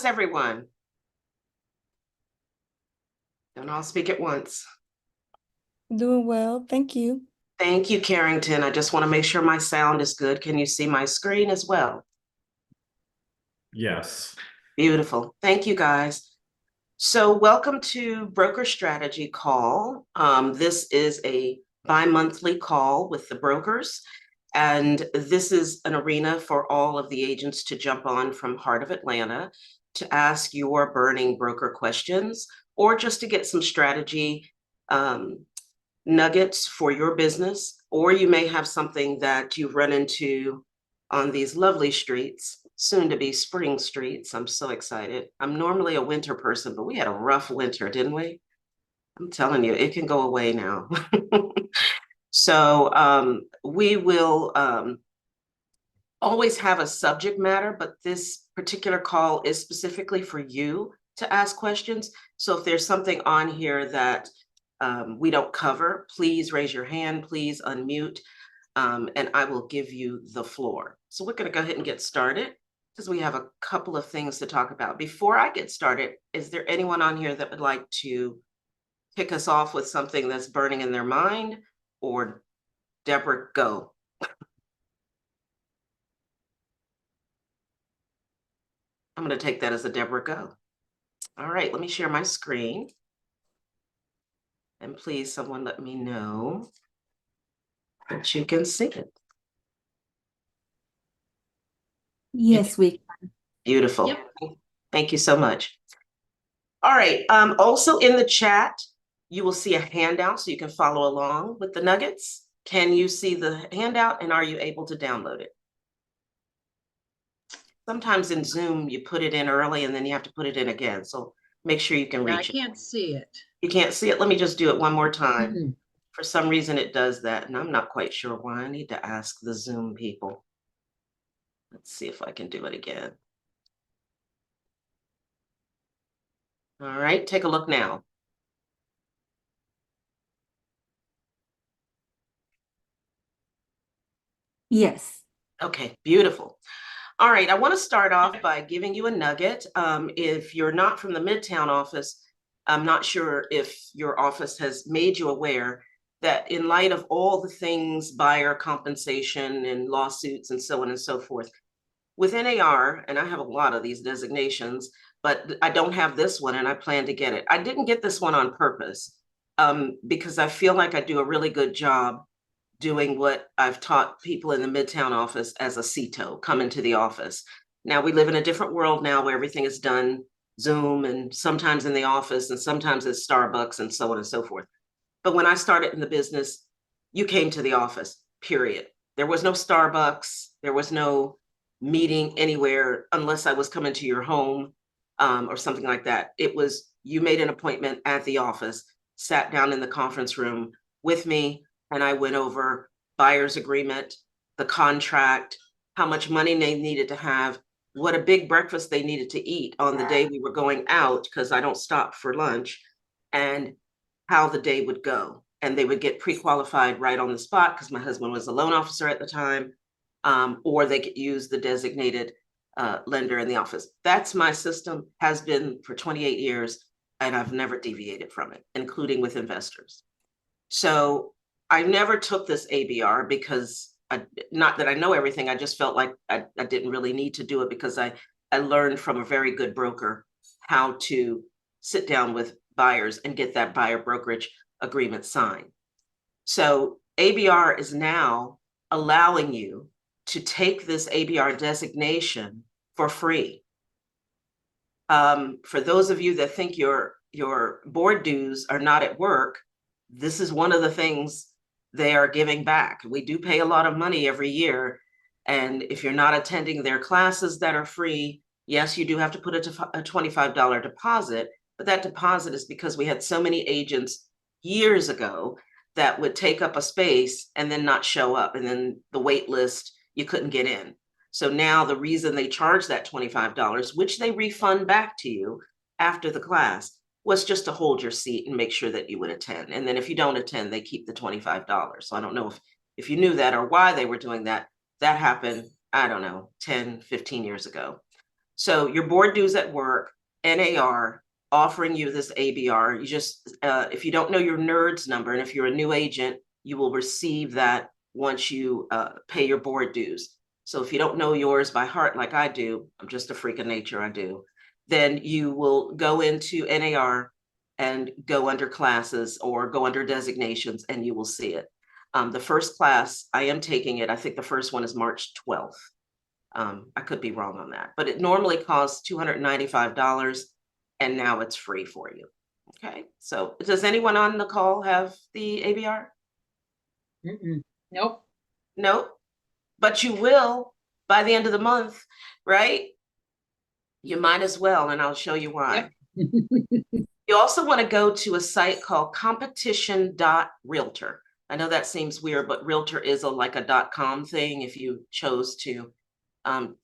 is everyone? Don't all speak at once. Doing well, thank you. Thank you, Carrington. I just want to make sure my sound is good. Can you see my screen as well? Yes. Beautiful. Thank you, guys. So welcome to Broker Strategy Call. This is a bi-monthly call with the brokers, and this is an arena for all of the agents to jump on from Heart of Atlanta to ask your burning broker questions or just to get some strategy nuggets for your business, or you may have something that you've run into on these lovely streets, soon to be spring streets. I'm so excited. I'm normally a winter person, but we had a rough winter, didn't we? I'm telling you, it can go away now. So we will always have a subject matter, but this particular call is specifically for you to ask questions. So if there's something on here that we don't cover, please raise your hand, please unmute, and I will give you the floor. So we're going to go ahead and get started because we have a couple of things to talk about. Before I get started, is there anyone on here that would like to kick us off with something that's burning in their mind? Or Deborah, go. I'm going to take that as a Deborah go. All right, let me share my screen. And please, someone let me know that you can see it. Yes, we can. Beautiful. Yep. Thank you so much. All right. Also in the chat, you will see a handout so you can follow along with the nuggets. Can you see the handout and are you able to download it? Sometimes in Zoom, you put it in early and then you have to put it in again. So make sure you can reach it. I can't see it. You can't see it? Let me just do it one more time. Mhm. For some reason, it does that, and I'm not quite sure why. I need to ask the Zoom people. Let's see if I can do it again. All right, take a look now. Yes. Okay, beautiful. All right, I want to start off by giving you a nugget. If you're not from the Midtown office, I'm not sure if your office has made you aware that in light of all the things, buyer compensation and lawsuits and so on and so forth, within AR, and I have a lot of these designations, but I don't have this one and I plan to get it. I didn't get this one on purpose because I feel like I do a really good job doing what I've taught people in the Midtown office as a CTO, come into the office. Now we live in a different world now where everything is done Zoom and sometimes in the office and sometimes at Starbucks and so on and so forth. But when I started in the business, you came to the office, period. There was no Starbucks. There was no meeting anywhere unless I was coming to your home or something like that. It was, you made an appointment at the office, sat down in the conference room with me, and I went over buyer's agreement, the contract, how much money they needed to have, what a big breakfast they needed to eat on the day we were going out, because I don't stop for lunch, and how the day would go. And they would get pre-qualified right on the spot because my husband was a loan officer at the time, or they could use the designated lender in the office. That's my system, has been for 28 years, and I've never deviated from it, including with investors. So I never took this ABR because, not that I know everything, I just felt like I didn't really need to do it because I learned from a very good broker how to sit down with buyers and get that buyer brokerage agreement signed. So ABR is now allowing you to take this ABR designation for free. For those of you that think your board dues are not at work, this is one of the things they are giving back. We do pay a lot of money every year. And if you're not attending their classes that are free, yes, you do have to put a $25 deposit, but that deposit is because we had so many agents years ago that would take up a space and then not show up. And then the wait list, you couldn't get in. So now the reason they charge that $25, which they refund back to you after the class, was just to hold your seat and make sure that you would attend. And then if you don't attend, they keep the $25. So I don't know if you knew that or why they were doing that. That happened, I don't know, 10, 15 years ago. So your board dues at work, NAR, offering you this ABR. You just, if you don't know your NERDS number, and if you're a new agent, you will receive that once you pay your board dues. So if you don't know yours by heart like I do, I'm just a freak of nature, I do, then you will go into NAR and go under classes or go under designations, and you will see it. The first class, I am taking it. I think the first one is March 12th. I could be wrong on that, but it normally costs $295, and now it's free for you. Okay, so does anyone on the call have the ABR? Nope. Nope, but you will by the end of the month, right? You might as well, and I'll show you why. Yep. You also want to go to a site called competition.realtor. I know that seems weird, but realtor is like a .com thing if you chose to.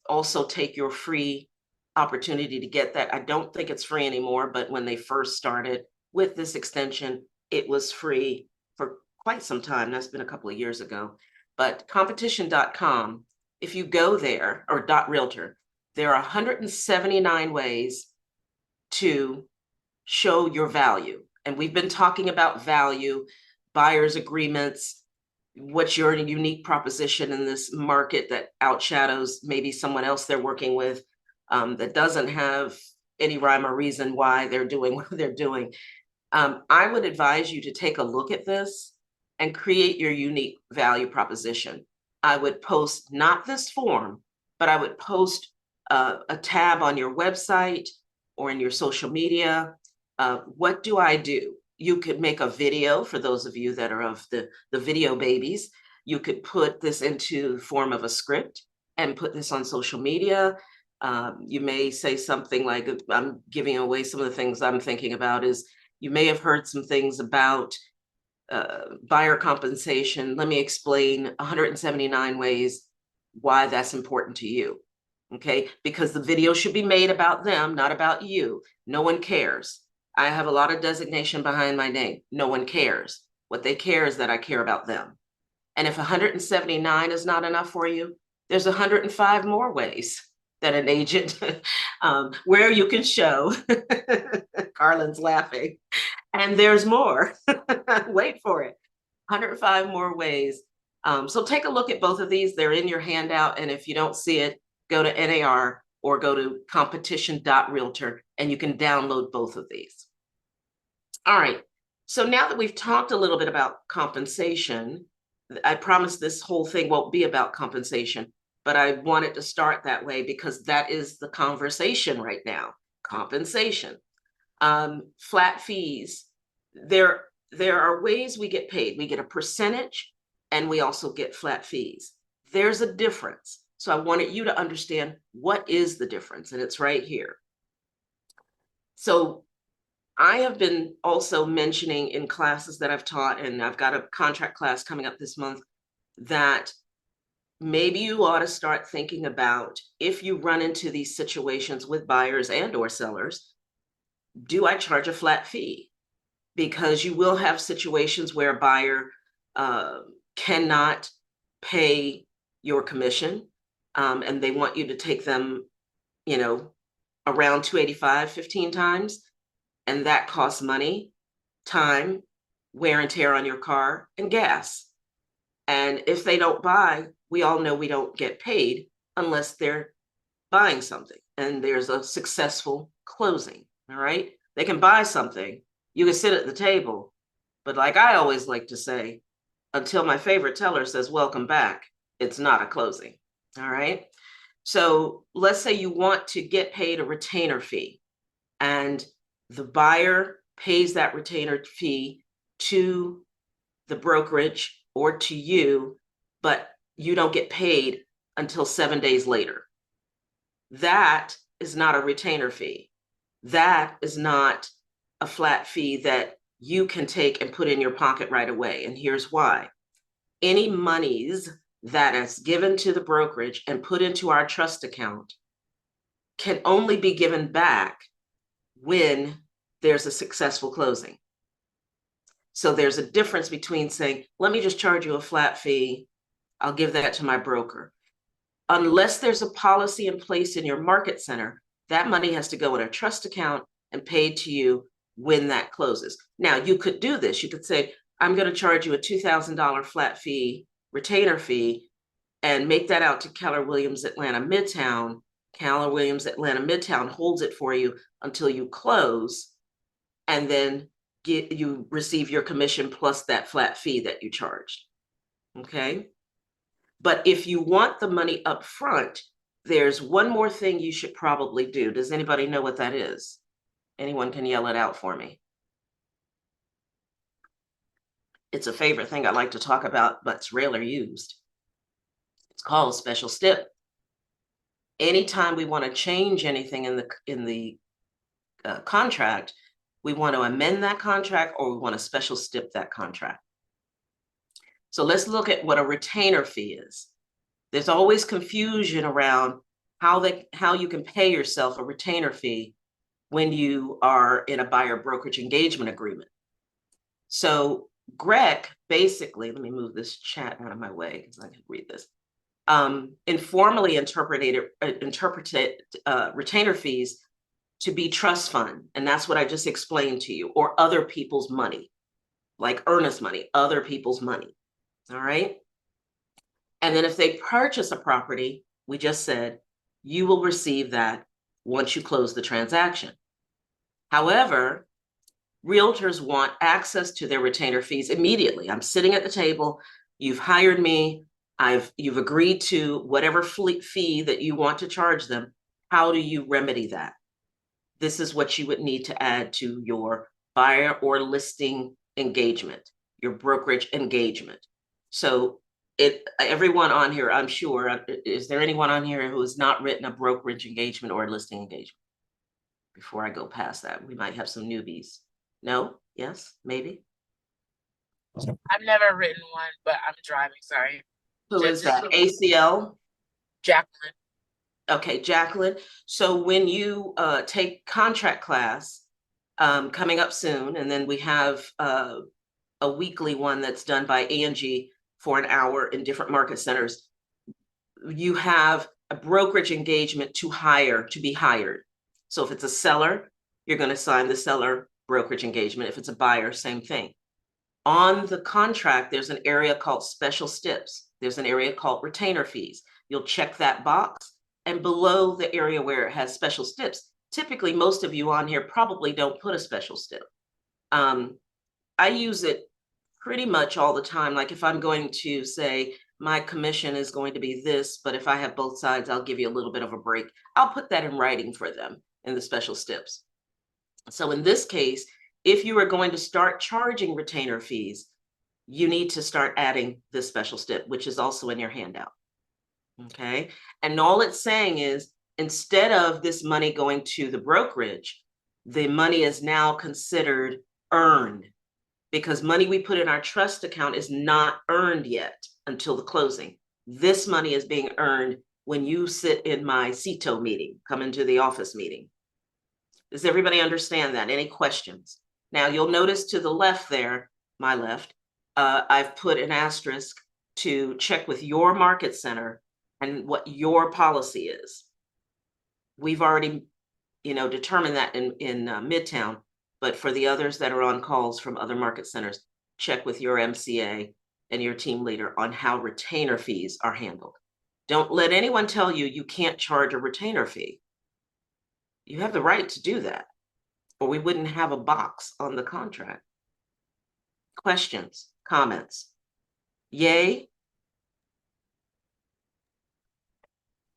Also take your free opportunity to get that. I don't think it's free anymore, but when they first started with this extension, it was free for quite some time. That's been a couple of years ago. But competition.com, if you go there, or .realtor, there are 179 ways to show your value. And we've been talking about value, buyer's agreements, what's your unique proposition in this market that outshadows maybe someone else they're working with, that doesn't have any rhyme or reason why they're doing what they're doing. I would advise you to take a look at this and create your unique value proposition. I would post not this form, but I would post a tab on your website or in your social media. What do I do? You could make a video for those of you that are of the video babies. You could put this into the form of a script and put this on social media. You may say something like, I'm giving away some of the things I'm thinking about, is you may have heard some things about buyer compensation. Let me explain 179 ways why that's important to you. Okay, because the video should be made about them, not about you. No one cares. I have a lot of designation behind my name. No one cares. What they care is that I care about them. And if 179 is not enough for you, there's 105 more ways that an agent, where you can show, Carlin's laughing, and there's more. Wait for it. 105 more ways. So take a look at both of these. They're in your handout. And if you don't see it, go to NAR or go to competition.realtor, and you can download both of these. All right. So now that we've talked a little bit about compensation, I promise this whole thing won't be about compensation, but I wanted to start that way because that is the conversation right now. Compensation, flat fees. There are ways we get paid. We get a percentage and we also get flat fees. There's a difference. So I wanted you to understand what is the difference, and it's right here. So I have been also mentioning in classes that I've taught, and I've got a contract class coming up this month, that maybe you ought to start thinking about, if you run into these situations with buyers and or sellers, do I charge a flat fee? Because you will have situations where a buyer cannot pay your commission, and they want you to take them, around 285 15 times. And that costs money, time, wear and tear on your car, and gas. And if they don't buy, we all know we don't get paid unless they're buying something and there's a successful closing. All right. They can buy something, you can sit at the table, but like I always like to say, until my favorite teller says, welcome back, it's not a closing. All right. So let's say you want to get paid a retainer fee, and the buyer pays that retainer fee to the brokerage or to you, but you don't get paid until 7 days later. That is not a retainer fee. That is not a flat fee that you can take and put in your pocket right away. And here's why. Any monies that is given to the brokerage and put into our trust account can only be given back when there's a successful closing. So there's a difference between saying, let me just charge you a flat fee, I'll give that to my broker. Unless there's a policy in place in your market center that money has to go in a trust account and paid to you when that closes. Now, you could do this. You could say, I'm going to charge you a $2,000 flat fee, retainer fee, and make that out to Keller Williams Atlanta Midtown. Keller Williams Atlanta Midtown holds it for you until you close, and then you receive your commission plus that flat fee that you charged. Okay. But if you want the money up front, there's one more thing you should probably do. Does anybody know what that is? Anyone can yell it out for me. It's a favorite thing I like to talk about, but it's rarely used. It's called special stip. Anytime we want to change anything in the contract, we want to amend that contract or we want to special stip that contract. So let's look at what a retainer fee is. There's always confusion around how you can pay yourself a retainer fee when you are in a buyer brokerage engagement agreement. So GREC basically, let me move this chat out of my way because I can read this. Informally interpreted retainer fees to be trust fund. And that's what I just explained to you, or other people's money, like earnest money, other people's money. All right. And then if they purchase a property, we just said, you will receive that once you close the transaction. However, realtors want access to their retainer fees immediately. I'm sitting at the table, you've hired me, you've agreed to whatever fee that you want to charge them. How do you remedy that? This is what you would need to add to your buyer or listing engagement, your brokerage engagement. So everyone on here, I'm sure, is there anyone on here who has not written a brokerage engagement or a listing engagement? Before I go past that, we might have some newbies. No? Yes? Maybe? I've never written one, but I'm driving, sorry. Who is that? ACL? Jacqueline. Okay, Jacqueline. So when you take contract class coming up soon, and then we have a weekly one that's done by Angie for an hour in different market centers, you have a brokerage engagement to be hired. So if it's a seller, you're going to sign the seller brokerage engagement. If it's a buyer, same thing. On the contract, there's an area called special stips. There's an area called retainer fees. You'll check that box. And below the area where it has special stips, typically most of you on here probably don't put a special stip. I use it pretty much all the time. Like if I'm going to say my commission is going to be this, but if I have both sides, I'll give you a little bit of a break. I'll put that in writing for them in the special stips. So in this case, if you are going to start charging retainer fees, you need to start adding this special stip, which is also in your handout. Okay. And all it's saying is, instead of this money going to the brokerage, the money is now considered earned, because money we put in our trust account is not earned yet until the closing. This money is being earned when you sit in my CETO meeting, come into the office meeting. Does everybody understand that? Any questions? Now you'll notice to the left there, my left, I've put an asterisk to check with your market center and what your policy is. We've already, determined that in Midtown, but for the others that are on calls from other market centers, check with your MCA and your team leader on how retainer fees are handled. Don't let anyone tell you you can't charge a retainer fee. You have the right to do that, or we wouldn't have a box on the contract. Questions, comments? Yay?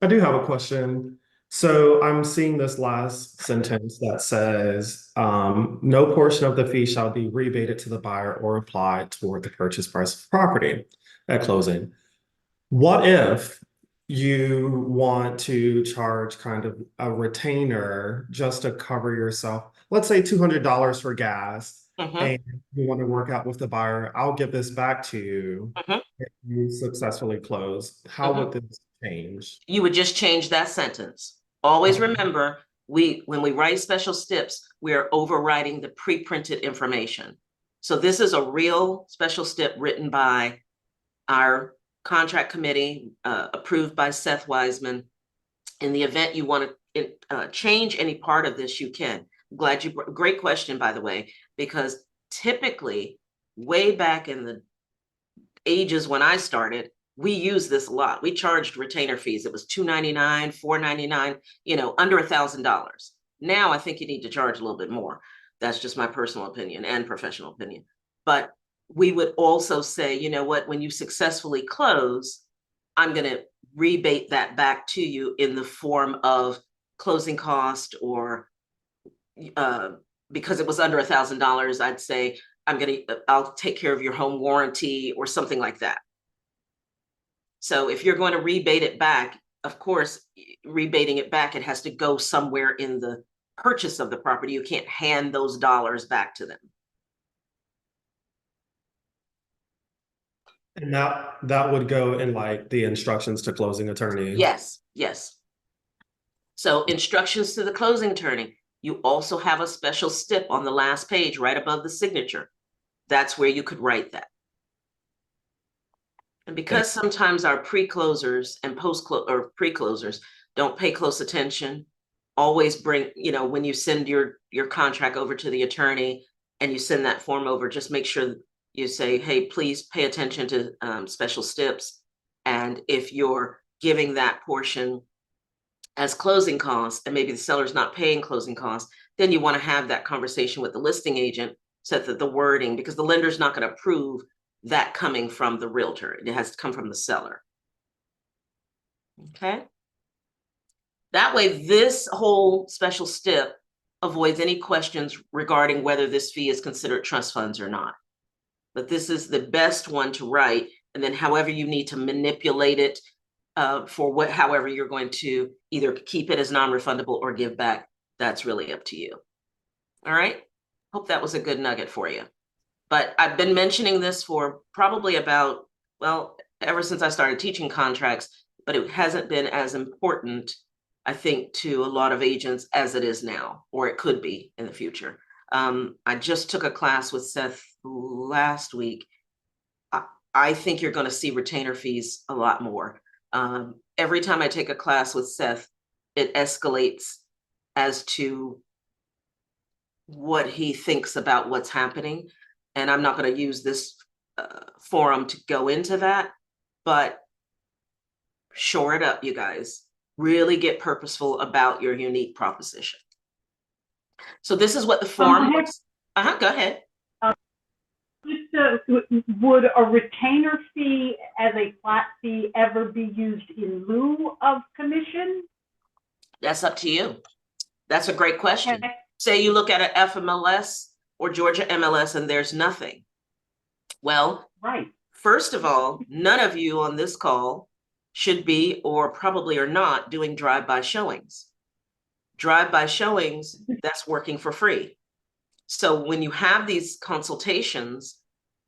I do have a question. So I'm seeing this last sentence that says, no portion of the fee shall be rebated to the buyer or applied toward the purchase price of property at closing. What if you want to charge kind of a retainer just to cover yourself? Let's say $200 for gas, and you want to work out with the buyer. I'll give this back to you if you successfully close. How would this change? You would just change that sentence. Always remember, when we write special stips, we are overriding the pre-printed information. So this is a real special stip written by our contract committee, approved by Seth Wiseman. In the event you want to change any part of this, you can. Glad you, great question, by the way, because typically way back in the ages when I started, we used this a lot. We charged retainer fees. It was $2.99, $4.99, under $1,000. Now I think you need to charge a little bit more. That's just my personal opinion and professional opinion. But we would also say, you know what, when you successfully close, I'm going to rebate that back to you in the form of closing cost, or because it was under $1,000, I'd say, I'll take care of your home warranty or something like that. So if you're going to rebate it back, of course, rebating it back, it has to go somewhere in the purchase of the property. You can't hand those dollars back to them. And that would go in like the instructions to closing attorney. Yes, yes. So instructions to the closing attorney. You also have a special stip on the last page right above the signature. That's where you could write that. And because sometimes our pre-closers and pre-closers don't pay close attention, always bring, when you send your contract over to the attorney and you send that form over, just make sure you say, hey, please pay attention to special steps. And if you're giving that portion as closing costs, and maybe the seller's not paying closing costs, then you want to have that conversation with the listing agent so that the wording, because the lender's not going to approve that coming from the realtor. It has to come from the seller. Okay. That way, this whole special step avoids any questions regarding whether this fee is considered trust funds or not. But this is the best one to write. And then however you need to manipulate it for however you're going to either keep it as non-refundable or give back, that's really up to you. All right. Hope that was a good nugget for you. But I've been mentioning this for probably about, well, ever since I started teaching contracts, but it hasn't been as important, I think, to a lot of agents as it is now, or it could be in the future. I just took a class with Seth last week. I think you're going to see retainer fees a lot more. Every time I take a class with Seth, it escalates as to what he thinks about what's happening. And I'm not going to use this forum to go into that, but shore it up, you guys. Really get purposeful about your unique proposition. So this is what the form looks. Go ahead. Would a retainer fee as a flat fee ever be used in lieu of commission? That's up to you. That's a great question. Okay. Say you look at an FMLS or Georgia MLS and there's nothing. Well, Right. First of all, none of you on this call should be, or probably are not, doing drive-by showings. Drive-by showings, that's working for free. So when you have these consultations,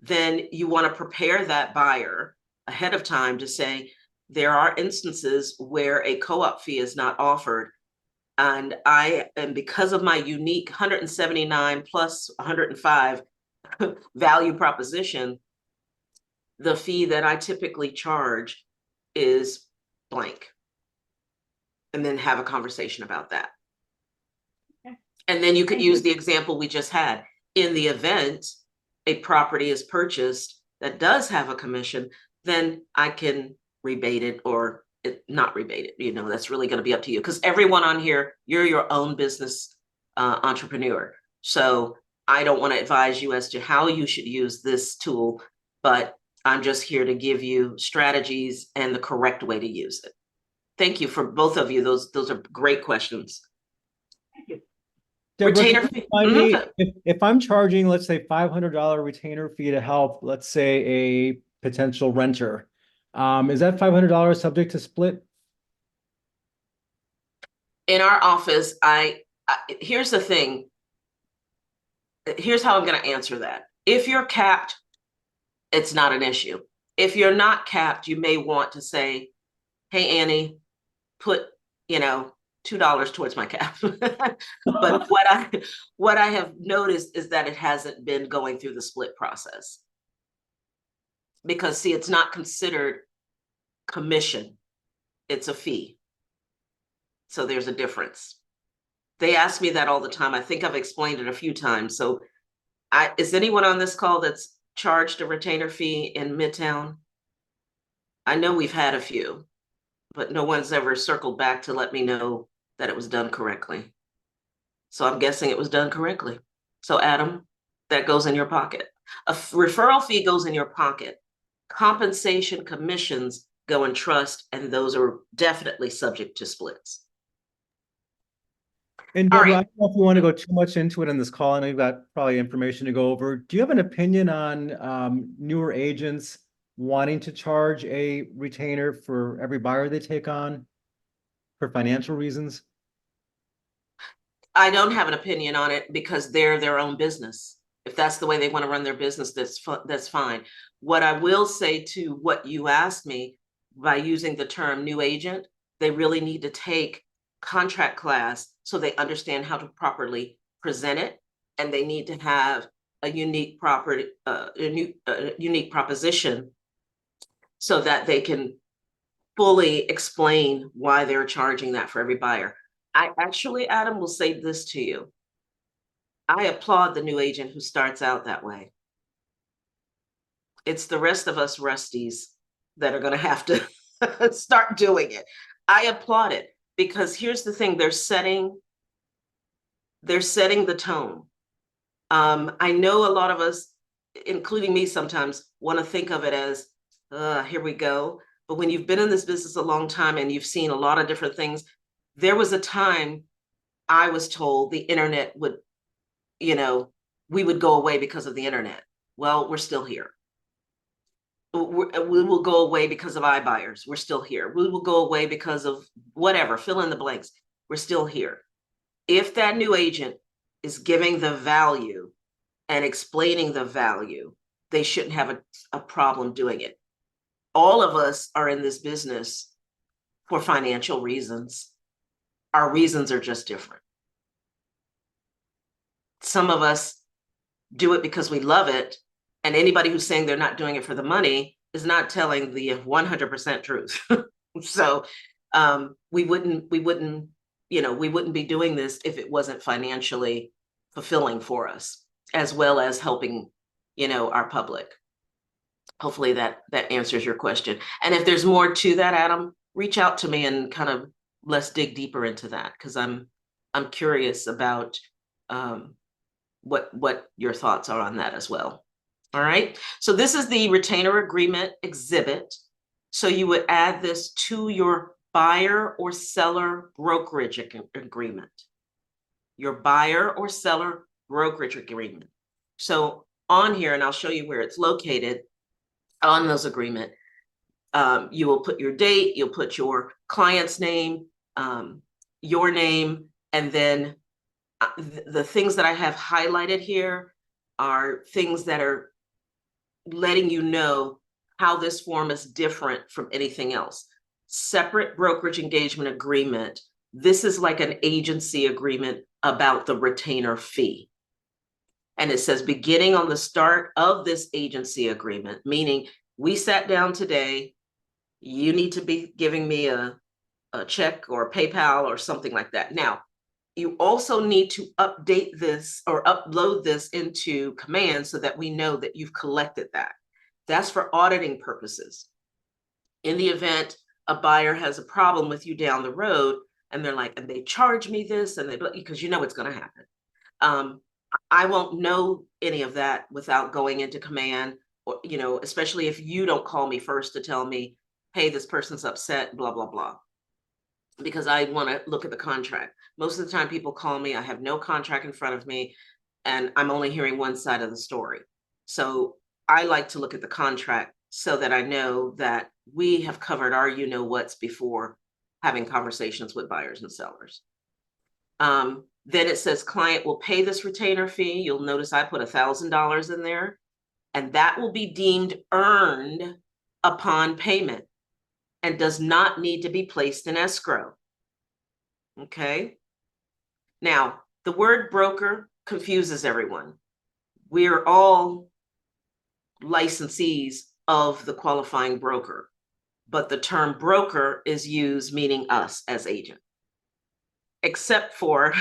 then you want to prepare that buyer ahead of time to say, there are instances where a co-op fee is not offered. And because of my unique 179 plus 105 value proposition, the fee that I typically charge is blank. And then have a conversation about that. Okay. And then you could use the example we just had. In the event a property is purchased that does have a commission, then I can rebate it or not rebate it. That's really going to be up to you, because everyone on here, you're your own business entrepreneur. So I don't want to advise you as to how you should use this tool, but I'm just here to give you strategies and the correct way to use it. Thank you for both of you. Those are great questions. Thank you. Deborah, Retainer can you fee. remind me, if I'm charging, let's say, $500 retainer fee to help, let's say, a potential renter, is that $500 subject to split? In our office, here's the thing. Here's how I'm going to answer that. If you're capped, it's not an issue. If you're not capped, you may want to say, hey, Annie, put, $2 towards my cap. But what I have noticed is that it hasn't been going through the split process. Because see, it's not considered commission. It's a fee. So there's a difference. They ask me that all the time. I think I've explained it a few times. So is anyone on this call that's charged a retainer fee in Midtown? I know we've had a few, but no one's ever circled back to let me know that it was done correctly. So I'm guessing it was done correctly. So Adam, that goes in your pocket. A referral fee goes in your pocket. Compensation commissions go in trust, and those are definitely subject to splits. And All Deborah, I right. don't know if you want to go too much into it in this call. I know you've got probably information to go over. Do you have an opinion on newer agents wanting to charge a retainer for every buyer they take on for financial reasons? I don't have an opinion on it because they're their own business. If that's the way they want to run their business, that's fine. What I will say to what you asked me, by using the term new agent, they really need to take contract class so they understand how to properly present it, and they need to have a unique unique proposition so that they can fully explain why they're charging that for every buyer. I actually, Adam, will say this to you. I applaud the new agent who starts out that way. It's the rest of us rusties that are going to have to start doing it. I applaud it because here's the thing, they're setting the tone. I know a lot of us, including me sometimes, want to think of it as, here we go. But when you've been in this business a long time and you've seen a lot of different things, there was a time I was told the internet would, we would go away because of the internet. Well, we're still here. We will go away because of iBuyers. We're still here. We will go away because of whatever, fill in the blanks. We're still here. If that new agent is giving the value and explaining the value, they shouldn't have a problem doing it. All of us are in this business for financial reasons. Our reasons are just different. Some of us do it because we love it, and anybody who's saying they're not doing it for the money is not telling the 100% truth. So we wouldn't be doing this if it wasn't financially fulfilling for us, as well as helping, our public. Hopefully that answers your question. And if there's more to that, Adam, reach out to me and kind of let's dig deeper into that, because I'm curious about what your thoughts are on that as well. All right. So this is the retainer agreement exhibit. So you would add this to your buyer or seller brokerage agreement. Your buyer or seller brokerage agreement. So on here, and I'll show you where it's located on those agreement, you will put your date, you'll put your client's name, your name, and then the things that I have highlighted here are things that are letting you know how this form is different from anything else. Separate brokerage engagement agreement. This is like an agency agreement about the retainer fee. And it says beginning on the start of this agency agreement, meaning we sat down today, you need to be giving me a check or a PayPal or something like that. Now, you also need to update this or upload this into Command so that we know that you've collected that. That's for auditing purposes. In the event a buyer has a problem with you down the road and they're like, and they charge me this, and because it's going to happen. I won't know any of that without going into Command, or, especially if you don't call me first to tell me, hey, this person's upset, blah, blah, blah. Because I want to look at the contract. Most of the time people call me, I have no contract in front of me, and I'm only hearing one side of the story. So I like to look at the contract so that I know that we have covered our whats before having conversations with buyers and sellers. Then it says client will pay this retainer fee. You'll notice I put $1,000 in there, and that will be deemed earned upon payment and does not need to be placed in escrow. Okay. Now, the word broker confuses everyone. We're all licensees of the qualifying broker, but the term broker is used meaning us as agent. except for,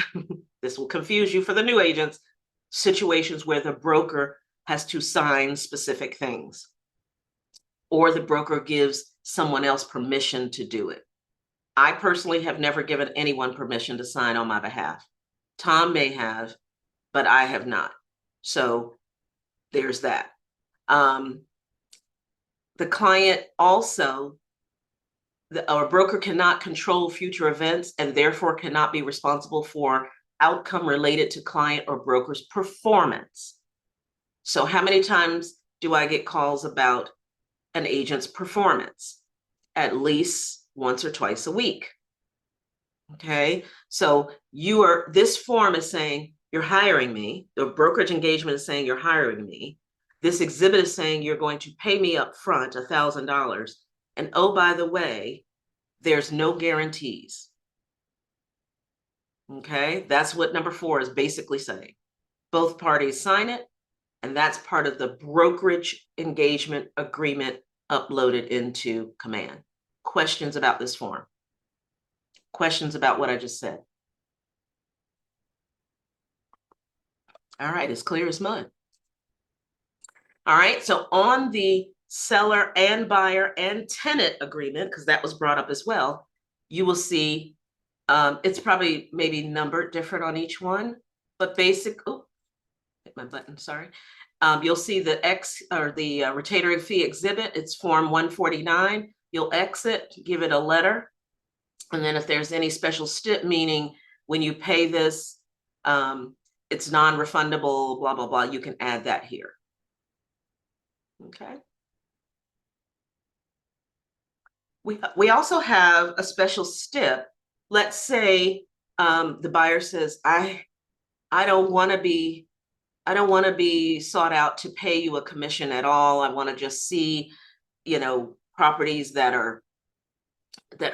this will confuse you for the new agents, situations where the broker has to sign specific things, or the broker gives someone else permission to do it. I personally have never given anyone permission to sign on my behalf. Tom may have, but I have not. So there's that. The client also, or broker cannot control future events and therefore cannot be responsible for outcome related to client or broker's performance. So how many times do I get calls about an agent's performance? At least once or twice a week. Okay, so this form is saying you're hiring me. The brokerage engagement is saying you're hiring me. This exhibit is saying you're going to pay me up front $1,000. And oh, by the way, there's no guarantees. Okay, that's what number 4 is basically saying. Both parties sign it, and that's part of the brokerage engagement agreement uploaded into Command. Questions about this form? Questions about what I just said? All right, it's clear as mud. All right, so on the seller and buyer and tenant agreement, because that was brought up as well, you will see it's probably maybe numbered different on each one, but hit my button, sorry. You'll see the retainer fee exhibit, it's form 149. You'll exit, give it a letter. And then if there's any special stip, meaning when you pay this, it's non-refundable, blah, blah, blah, you can add that here. Okay. We also have a special stip. Let's say the buyer says, I don't want to be sought out to pay you a commission at all. I want to just see, properties that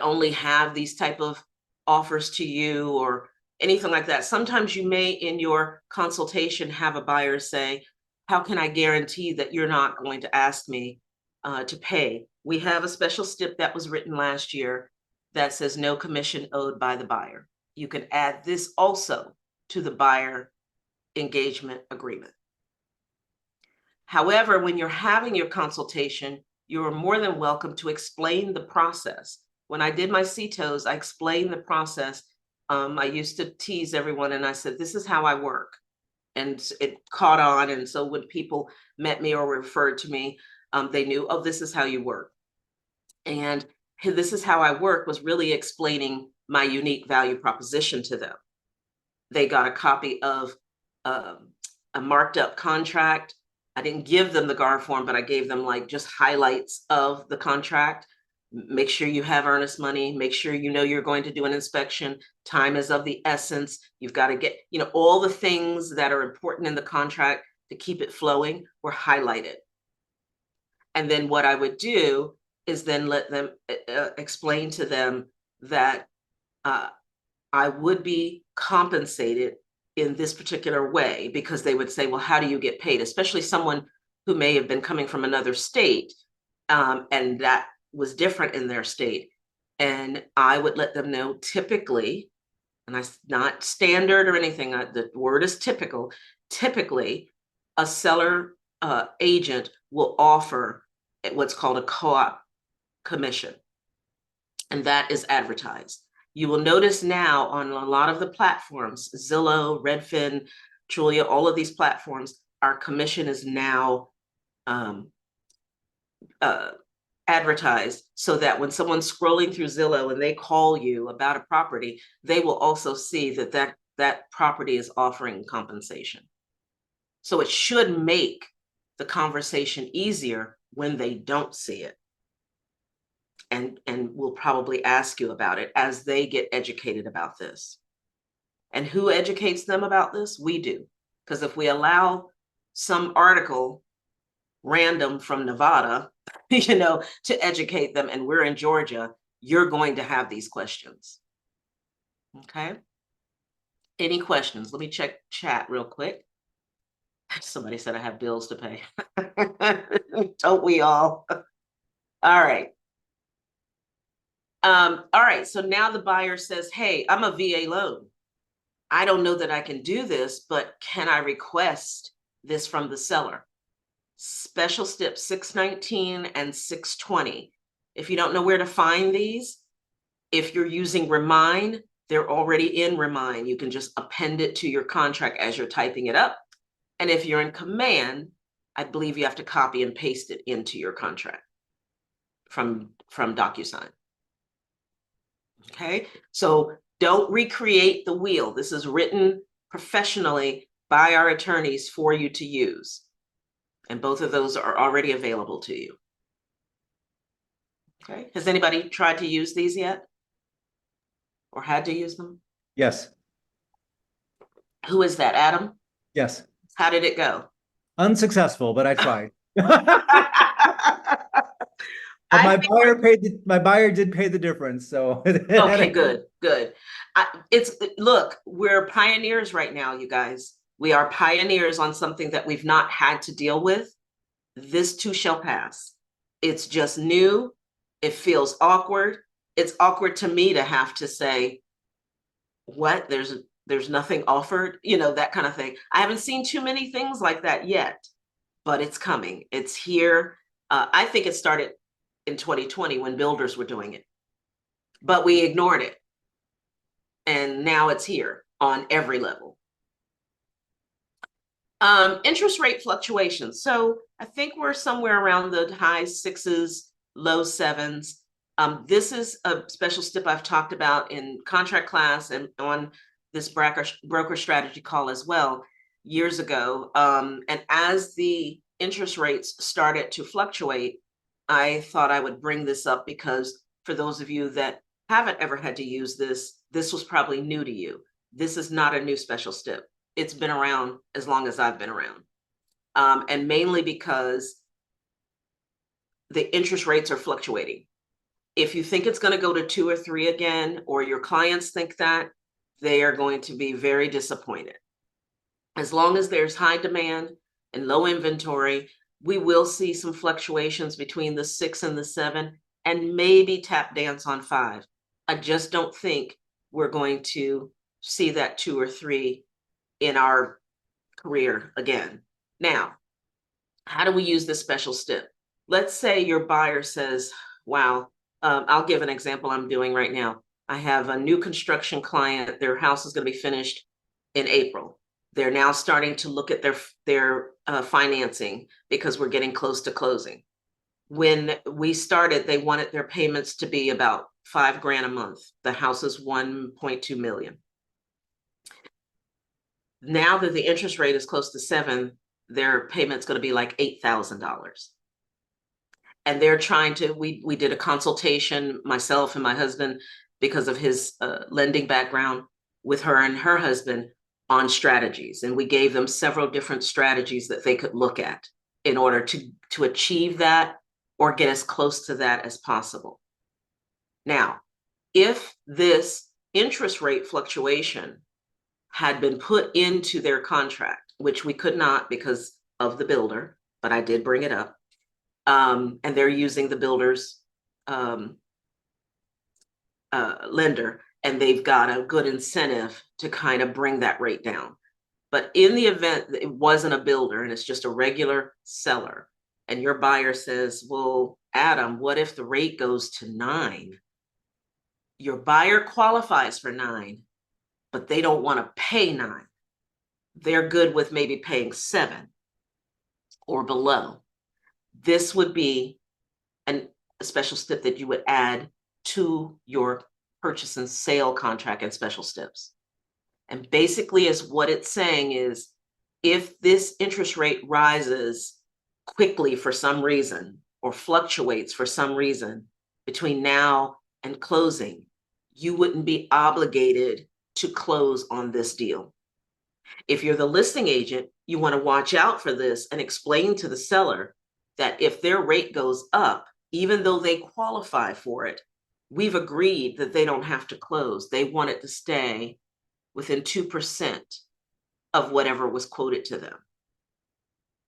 only have these type of offers to you or anything like that. Sometimes you may, in your consultation, have a buyer say, how can I guarantee that you're not going to ask me to pay? We have a special stip that was written last year that says no commission owed by the buyer. You can add this also to the buyer engagement agreement. However, when you're having your consultation, you are more than welcome to explain the process. When I did my CTOs, I explained the process. I used to tease everyone and I said, this is how I work. And it caught on. And so when people met me or referred to me, they knew, oh, this is how you work. And this is how I work was really explaining my unique value proposition to them. They got a copy of a marked up contract. I didn't give them the GAR form, but I gave them just highlights of the contract. Make sure you have earnest money. Make sure you're going to do an inspection. Time is of the essence. You've got to get, all the things that are important in the contract to keep it flowing were highlighted. And then what I would do is then let them explain to them that I would be compensated in this particular way, because they would say, well, how do you get paid? Especially someone who may have been coming from another state, and that was different in their state. And I would let them know typically, and not standard or anything, the word is typical, typically a seller agent will offer what's called a co-op commission, and that is advertised. You will notice now on a lot of the platforms, Zillow, Redfin, Trulia, all of these platforms, our commission is now advertised, so that when someone's scrolling through Zillow and they call you about a property, they will also see that property is offering compensation. So it should make the conversation easier when they don't see it. And will probably ask you about it as they get educated about this. And who educates them about this? We do. Because if we allow some article random from Nevada, to educate them, and we're in Georgia, you're going to have these questions. Okay. Any questions? Let me check chat real quick. Somebody said I have bills to pay. Don't we all? All right. All right, so now the buyer says, hey, I'm a VA loan. I don't know that I can do this, but can I request this from the seller? Special step 619 and 620. If you don't know where to find these, if you're using Remind, they're already in Remind. You can just append it to your contract as you're typing it up. And if you're in Command, I believe you have to copy and paste it into your contract from DocuSign. Okay, so don't recreate the wheel. This is written professionally by our attorneys for you to use. And both of those are already available to you. Okay, has anybody tried to use these yet? Or had to use them? Yes, Who is that, Adam? yes. How did it go? Unsuccessful, but I tried. But I my buyer did pay the difference, so. Okay, good. Look, we're pioneers right now, you guys. We are pioneers on something that we've not had to deal with. This too shall pass. It's just new. It feels awkward. It's awkward to me to have to say, what? There's nothing offered, that kind of thing. I haven't seen too many things like that yet, but it's coming. It's here. I think it started in 2020 when builders were doing it, but we ignored it. And now it's here on every level. Interest rate fluctuations. So I think we're somewhere around the high 6s, low 7s. This is a special step I've talked about in contract class and on this broker strategy call as well years ago. And as the interest rates started to fluctuate, I thought I would bring this up because for those of you that haven't ever had to use this, this was probably new to you. This is not a new special step. It's been around as long as I've been around. And mainly because the interest rates are fluctuating. If you think it's going to go to 2 or 3 again, or your clients think that, they are going to be very disappointed. As long as there's high demand and low inventory, we will see some fluctuations between the 6 and the 7, and maybe tap dance on 5. I just don't think we're going to see that 2 or 3 in our career again. Now, how do we use this special step? Let's say your buyer says, wow, I'll give an example I'm doing right now. I have a new construction client. Their house is going to be finished in April. They're now starting to look at their financing because we're getting close to closing. When we started, they wanted their payments to be about $5,000 a month. The house is 1.2 million. Now that the interest rate is close to 7, their payment's going to be like $8,000. And they're trying to, we did a consultation, myself and my husband, because of his lending background, with her and her husband on strategies. And we gave them several different strategies that they could look at in order to achieve that or get as close to that as possible. Now, if this interest rate fluctuation had been put into their contract, which we could not because of the builder, but I did bring it up, and they're using the builder's lender, and they've got a good incentive to kind of bring that rate down. But in the event that it wasn't a builder and it's just a regular seller, and your buyer says, well, Adam, what if the rate goes to 9? Your buyer qualifies for 9, but they don't want to pay 9. They're good with maybe paying 7 or below. This would be a special step that you would add to your purchase and sale contract and special steps. And basically is what it's saying is, if this interest rate rises quickly for some reason or fluctuates for some reason between now and closing, you wouldn't be obligated to close on this deal. If you're the listing agent, you want to watch out for this and explain to the seller that if their rate goes up, even though they qualify for it, we've agreed that they don't have to close. They want it to stay within 2% of whatever was quoted to them.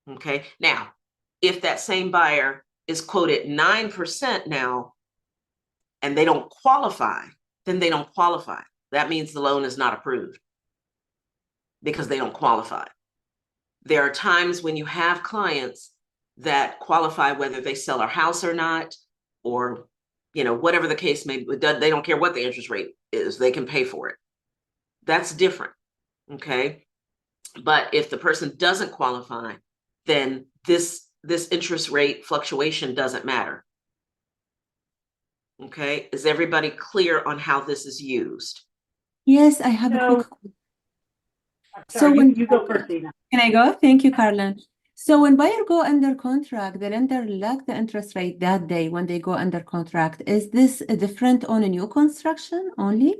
Okay, now, if that same buyer is quoted 9% now, and they don't qualify, then they don't qualify. That means the loan is not approved because they don't qualify. There are times when you have clients that qualify, whether they sell our house or not, or, you know, whatever the case may be, they don't care what the interest rate is, they can pay for it. That's different, okay? But if the person doesn't qualify, then this interest rate fluctuation doesn't matter. Okay, is everybody clear on how this is used? Yes, I have a So- quick. So Sorry, when you go first, Dina. Can I go? Thank you, Carlin. So when buyer go under contract, the lender lock the interest rate that day when they go under contract. Is this different on a new construction only?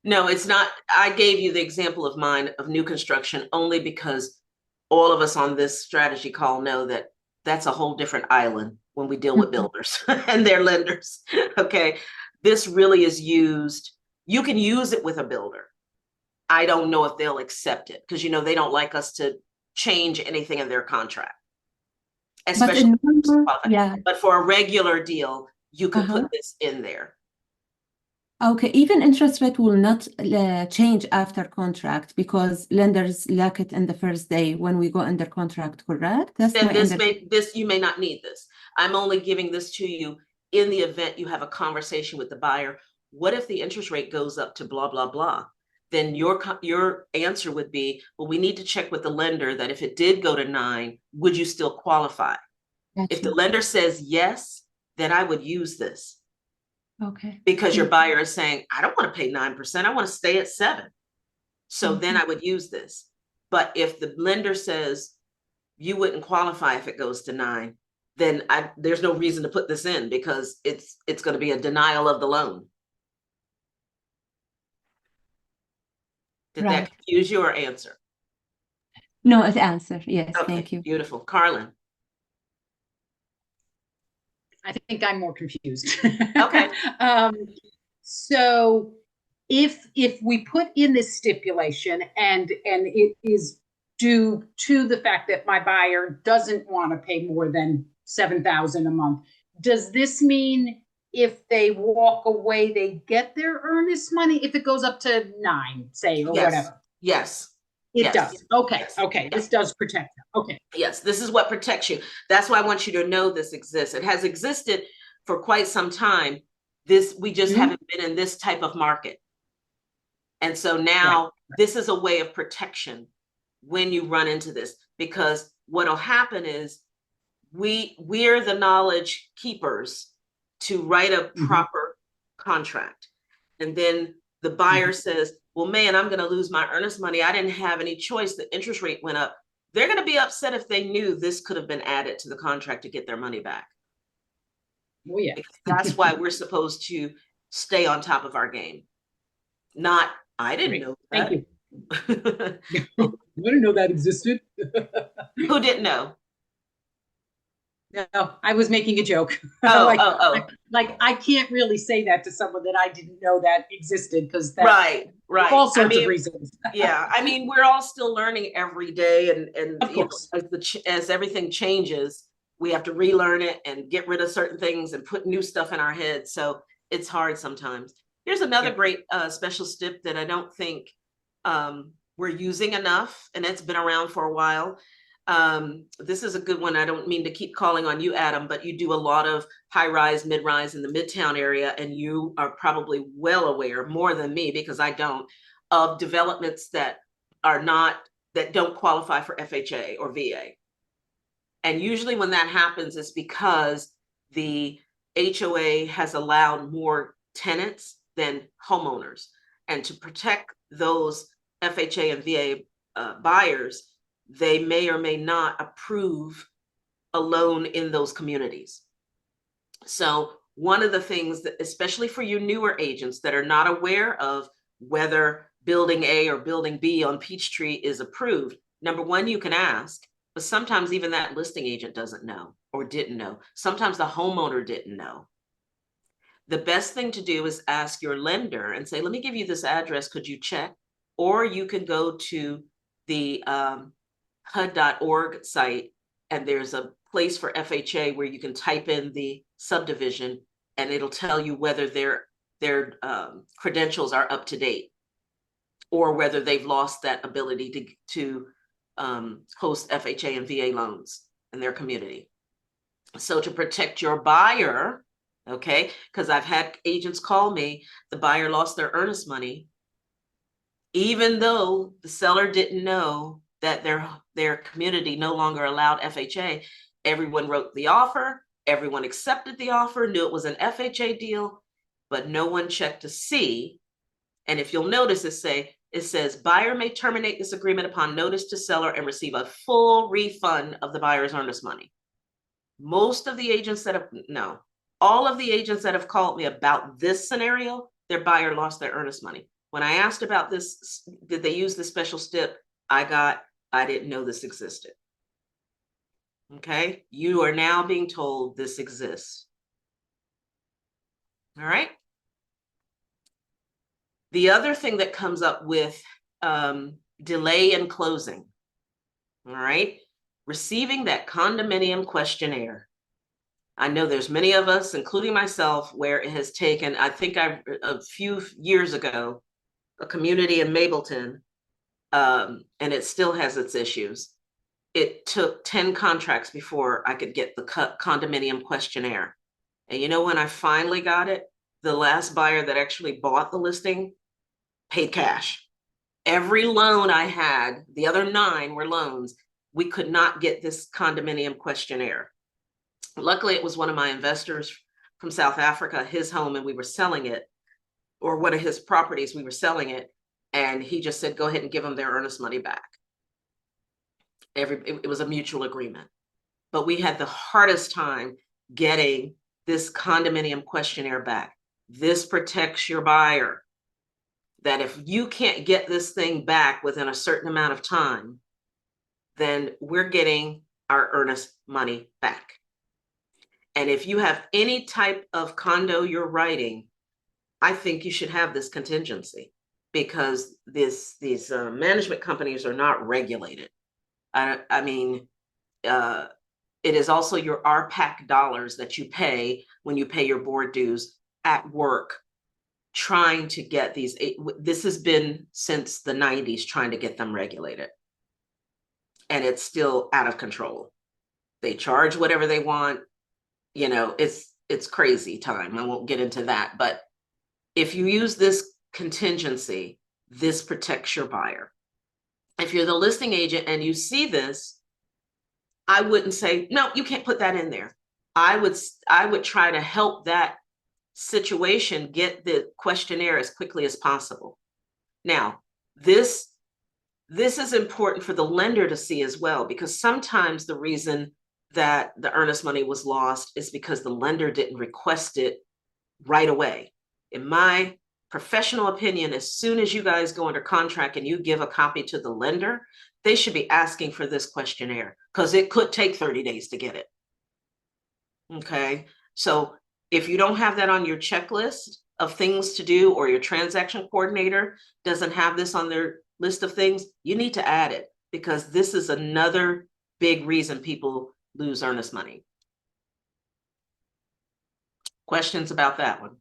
No, it's not. I gave you the example of mine of new construction only because all of us on this strategy call know that that's a whole different island when we deal with builders and their lenders. Okay, this really is used. You can use it with a builder. I don't know if they'll accept it because, you know, they don't like us to change anything in their contract. But Especially, in normal, yeah. but for a regular deal, you could Uh-huh. put this in there. Okay, even interest rate will not change after contract because lenders lock it in the first day when we go under contract, correct? That's Then my you may not need this. I'm only giving this to you in the event you have a conversation with the buyer. What if the interest rate goes up to blah, blah, blah? Then your answer would be, well, we need to check with the lender that if it did go to 9, would you still qualify? If the Gotcha. lender says yes, then I would use this. Okay. Because your buyer is saying, I don't want to pay 9%, I want to stay at 7. So then I would use this. But if the lender says you wouldn't qualify if it goes to 9, then there's no reason to put this in because it's going to be a denial of the loan. Did that Right. confuse you or answer? No, it answer. Yes, Okay, thank you. beautiful. Carlin. I think I'm more confused. Okay. So if we put in this stipulation and it is due to the fact that my buyer doesn't want to pay more than $7,000 a month, does this mean if they walk away, they get their earnest money if it goes up to 9, say, or Yes. whatever? Yes. It Yes. does. Okay. Yes. Okay. Yes. This does protect them. Okay. Yes, this is what protects you. That's why I want you to know this exists. It has existed for quite some time. We just haven't been in this type of market. And so now this is a way of protection when you run into this, because what'll happen is we're the knowledge keepers to write a proper contract. And then the buyer says, well, man, I'm going to lose my earnest money. I didn't have any choice. The interest rate went up. They're going to be upset if they knew this could have been added to the contract to get their money back. Oh, yeah. That's why we're supposed to stay on top of our game. Not, I didn't Great. know Thank that. you. I didn't know that existed. Who didn't know? No, I was making a joke. Oh. Like I can't really say that to someone that I didn't know that existed because that Right. all sorts of reasons. Yeah, I mean, we're all still learning every day, and Of you know, course. as everything changes, we have to relearn it and get rid of certain things and put new stuff in our heads. So it's hard sometimes. Here's another great special stip that I don't think we're using enough, and it's been around for a while. This is a good one. I don't mean to keep calling on you, Adam, but you do a lot of high-rise, mid-rise in the Midtown area, and you are probably well aware, more than me because I don't, of developments that don't qualify for FHA or VA. And usually when that happens, it's because the HOA has allowed more tenants than homeowners. And to protect those FHA and VA buyers, they may or may not approve a loan in those communities. So one of the things that, especially for you newer agents that are not aware of whether building A or building B on Peachtree is approved, number one, you can ask, but sometimes even that listing agent doesn't know or didn't know. Sometimes the homeowner didn't know. The best thing to do is ask your lender and say, let me give you this address, could you check? Or you can go to the HUD.org site, and there's a place for FHA where you can type in the subdivision and it'll tell you whether their credentials are up to date or whether they've lost that ability to host FHA and VA loans in their community. So to protect your buyer, okay, because I've had agents call me, the buyer lost their earnest money, even though the seller didn't know that their community no longer allowed FHA. Everyone wrote the offer, everyone accepted the offer, knew it was an FHA deal, but no one checked to see. And if you'll notice, it says buyer may terminate this agreement upon notice to seller and receive a full refund of the buyer's earnest money. Most of the agents that have, no, all of the agents that have called me about this scenario, their buyer lost their earnest money. When I asked about this, did they use the special stip? I didn't know this existed. Okay, you are now being told this exists. All right. The other thing that comes up with delay in closing, all right, receiving that condominium questionnaire. I know there's many of us, including myself, where it has taken, I think a few years ago, a community in Mableton, and it still has its issues. It took 10 contracts before I could get the condominium questionnaire. And you know when I finally got it? The last buyer that actually bought the listing paid cash. Every loan I had, the other 9 were loans. We could not get this condominium questionnaire. Luckily, it was one of my investors from South Africa, his home, and we were selling it, or one of his properties, we were selling it. And he just said, go ahead and give them their earnest money back. It was a mutual agreement. But we had the hardest time getting this condominium questionnaire back. This protects your buyer. That if you can't get this thing back within a certain amount of time, then we're getting our earnest money back. And if you have any type of condo you're writing, I think you should have this contingency, because these management companies are not regulated. I mean, it is also your RPAC dollars that you pay when you pay your board dues at work, trying to get these. This has been since the 90s trying to get them regulated. And it's still out of control. They charge whatever they want. You know, it's crazy time. I won't get into that. But if you use this contingency, this protects your buyer. If you're the listing agent and you see this, I wouldn't say, no, you can't put that in there. I would try to help that situation get the questionnaire as quickly as possible. Now, this is important for the lender to see as well, because sometimes the reason that the earnest money was lost is because the lender didn't request it right away. In my professional opinion, as soon as you guys go under contract and you give a copy to the lender, they should be asking for this questionnaire, because it could take 30 days to get it. Okay, so if you don't have that on your checklist of things to do, or your transaction coordinator doesn't have this on their list of things, you need to add it, because this is another big reason people lose earnest money. Questions about that one?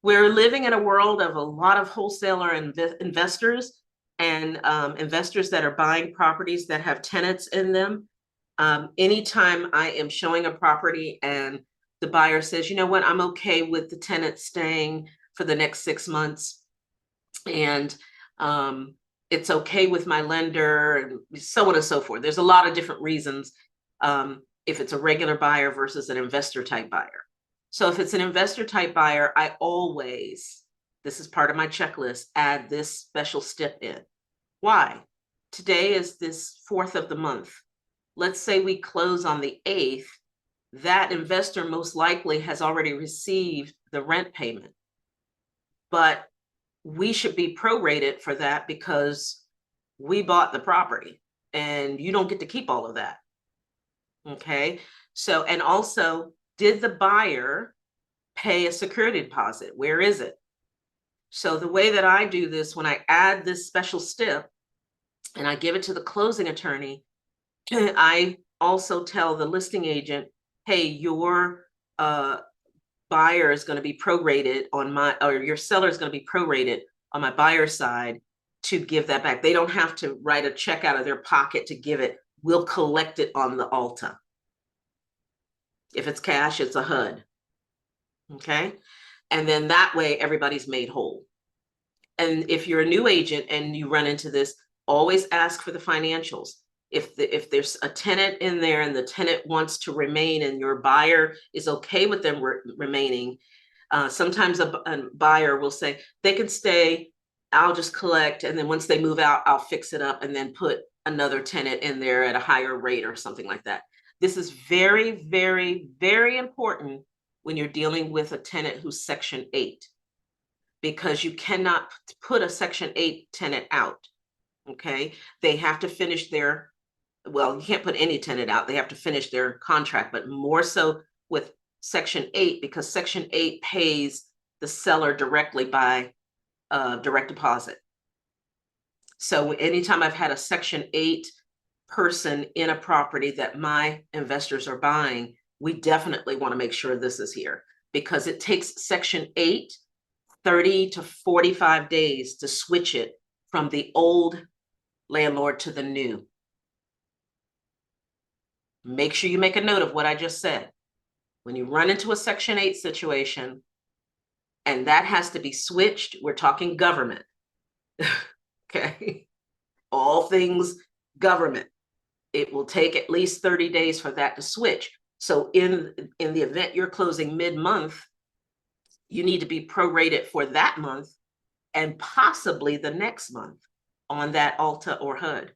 We're living in a world of a lot of wholesaler investors and investors that are buying properties that have tenants in them. Anytime I am showing a property and the buyer says, you know what, I'm okay with the tenant staying for the next 6 months, and it's okay with my lender, and so on and so forth. There's a lot of different reasons if it's a regular buyer versus an investor type buyer. So if it's an investor type buyer, I always, this is part of my checklist, add this special step in. Why? Today is this 4th of the month. Let's say we close on the 8th. That investor most likely has already received the rent payment, but we should be prorated for that because we bought the property, and you don't get to keep all of that. Okay, so, and also, did the buyer pay a security deposit? Where is it? So the way that I do this, when I add this special step and I give it to the closing attorney, I also tell the listing agent, hey, your buyer is going to be prorated on my, or your seller is going to be prorated on my buyer side to give that back. They don't have to write a check out of their pocket to give it. We'll collect it on the Alta. If it's cash, it's a HUD. Okay. And then that way everybody's made whole. And if you're a new agent and you run into this, always ask for the financials. If there's a tenant in there and the tenant wants to remain and your buyer is okay with them remaining, sometimes a buyer will say they can stay, I'll just collect, and then once they move out, I'll fix it up and then put another tenant in there at a higher rate or something like that. This is very, very, very important when you're dealing with a tenant who's Section 8, because you cannot put a Section 8 tenant out, okay? They have to finish their, well, you can't put any tenant out. They have to finish their contract, but more so with Section 8, because Section 8 pays the seller directly by direct deposit. So anytime I've had a Section 8 person in a property that my investors are buying, we definitely want to make sure this is here, because it takes Section 8 30 to 45 days to switch it from the old landlord to the new. Make sure you make a note of what I just said. When you run into a Section 8 situation and that has to be switched, we're talking government. Okay. All things government. It will take at least 30 days for that to switch. So in the event you're closing mid-month, you need to be prorated for that month and possibly the next month on that Alta or HUD,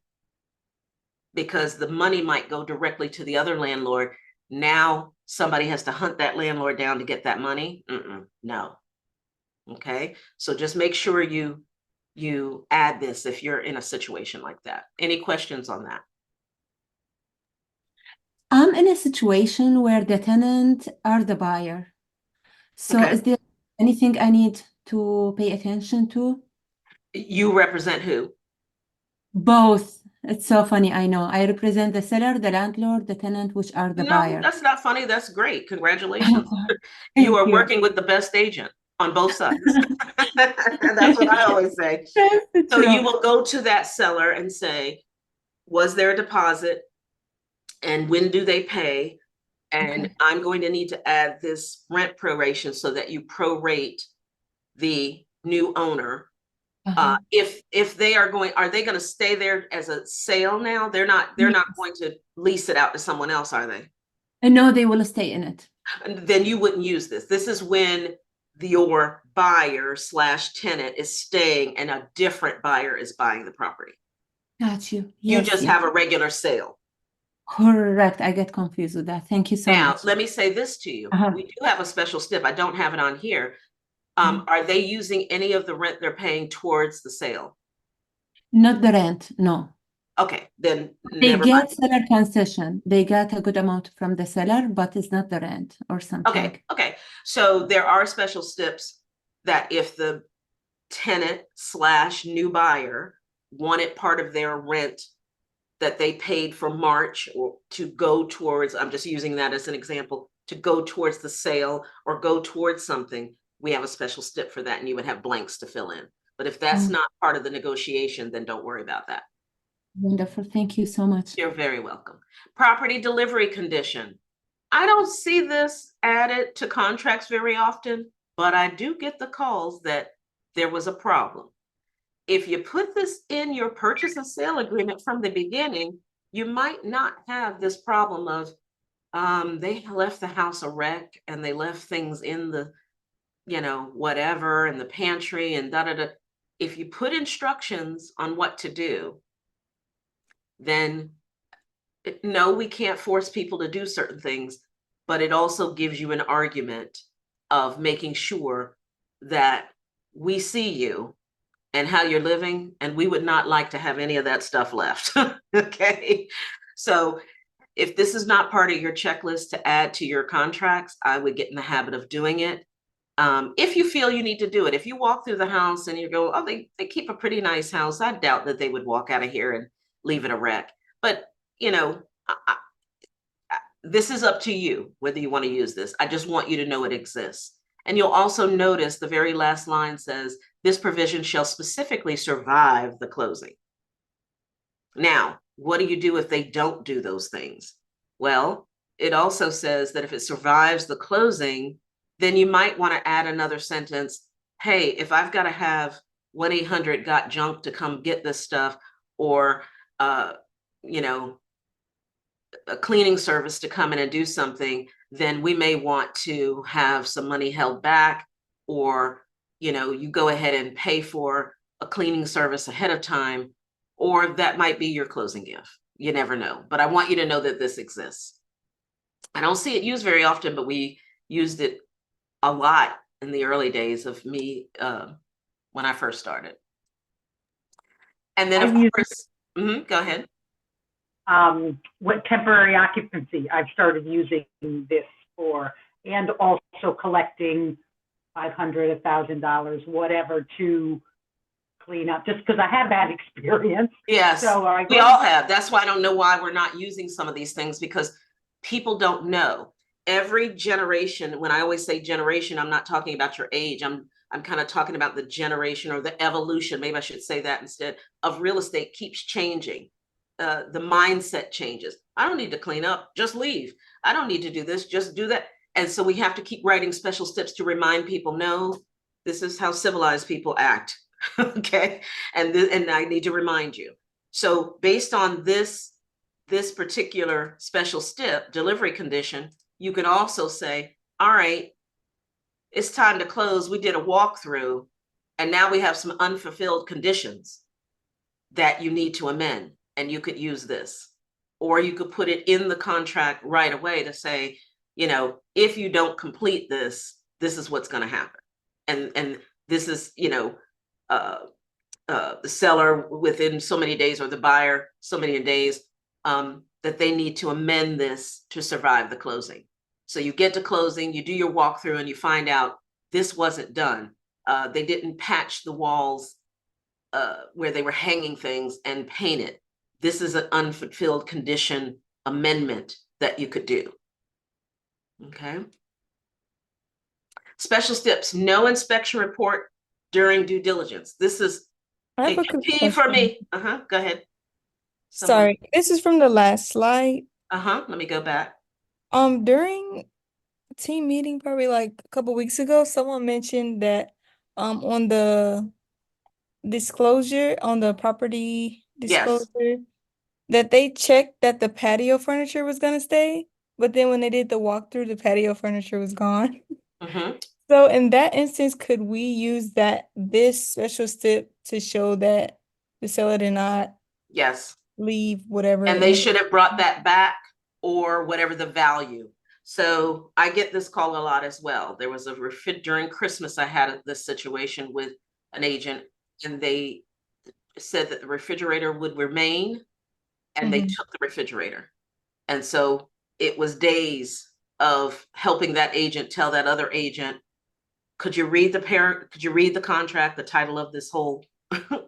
because the money might go directly to the other landlord. Now somebody has to hunt that landlord down to get that money. No. Okay. So just make sure you add this if you're in a situation like that. Any questions on that? I'm in a situation where the tenant are the buyer. So Okay. is there anything I need to pay attention to? You represent who? Both. It's so funny. I know. I represent the seller, the landlord, the tenant, which are the No, buyer. that's not funny. That's great. Congratulations. You Thank are you. working with the best agent on both sides. That's what I always say. That's So you true. will go to that seller and say, was there a deposit? And when do they pay? And Okay. I'm going to need to add this rent proration so that you prorate the new owner. If they are going to stay there as a sale now? They're not Yes. going to lease it out to someone else, are they? And no, they will stay in it. And then you wouldn't use this. This is when your buyer / tenant is staying and a different buyer is buying the property. Got you. You Yes, just yes. have a regular sale. Correct. I get confused with that. Thank you so Now, much. let me say this to you. We do have a special stip. I don't have it on here. Are they using any of the rent they're paying towards the sale? Not the rent, no. Okay, then They never get mind. seller concession. They get a good amount from the seller, but it's not the rent or something. Okay. So there are special steps that if the tenant / new buyer wanted part of their rent that they paid for March or to go towards, I'm just using that as an example, to go towards the sale or go towards something, we have a special step for that and you would have blanks to fill in. But if that's not part of the negotiation, then don't worry about that. Wonderful. Thank you so much. You're very welcome. Property delivery condition. I don't see this added to contracts very often, but I do get the calls that there was a problem. If you put this in your purchase and sale agreement from the beginning, you might not have this problem of they left the house a wreck and they left things in the, whatever, in the pantry and da-da-da. If you put instructions on what to do, then no, we can't force people to do certain things, but it also gives you an argument of making sure that we see you and how you're living, and we would not like to have any of that stuff left. Okay. So if this is not part of your checklist to add to your contracts, I would get in the habit of doing it. If you feel you need to do it, if you walk through the house and you go, oh, they keep a pretty nice house, I doubt that they would walk out of here and leave it a wreck. But this is up to you, whether you want to use this. I just want you to know it exists. And you'll also notice the very last line says, this provision shall specifically survive the closing. Now, what do you do if they don't do those things? Well, it also says that if it survives the closing, then you might want to add another sentence. Hey, if I've got to have 1-800-GOT-JUNK to come get this stuff, or, you know, a cleaning service to come in and do something, then we may want to have some money held back, or, you know, you go ahead and pay for a cleaning service ahead of time, or that might be your closing gift. You never know, but I want you to know that this exists. I don't see it used very often, but we used it a lot in the early days of me when I first started. And then, of course, go ahead. What temporary occupancy I've started using this for, and also collecting $500, $1,000, whatever, to clean up, just because I have that experience. Yes, so we all have. That's why I don't know why we're not using some of these things, because people don't know. Every generation, when I always say generation, I'm not talking about your age. I'm kind of talking about the generation, or the evolution, maybe I should say that instead, of real estate keeps changing. The mindset changes. I don't need to clean up, just leave. I don't need to do this, just do that. And so we have to keep writing special steps to remind people, no, this is how civilized people act. Okay, and I need to remind you. So based on this particular special step, delivery condition, you can also say, all right, it's time to close. We did a walkthrough, and now we have some unfulfilled conditions that you need to amend, and you could use this. Or you could put it in the contract right away to say, you know, if you don't complete this, this is what's going to happen. And this is, you know, the seller within so many days, or the buyer so many days, that they need to amend this to survive the closing. So you get to closing, you do your walkthrough, and you find out this wasn't done. They didn't patch the walls where they were hanging things and paint it. This is an unfulfilled condition amendment that you could do. Okay. Special steps, no inspection report during due diligence. This is I have a a quick key for question. me. Go ahead. Sorry, this is from the last slide. Let me go back. During team meeting, probably like a couple weeks ago, someone mentioned that on the disclosure, on the property Yes. disclosure, that they checked that the patio furniture was gonna stay, but then when they did the walkthrough, the patio furniture was gone. So in that instance, could we use this special step to show that the seller did not Yes. leave whatever? And they should have brought that back, or whatever the value. So I get this call a lot as well. There was during Christmas, I had this situation with an agent, and they said that the refrigerator would remain, and they took the refrigerator. And so it was days of helping that agent tell that other agent, could you read the contract, the title of this whole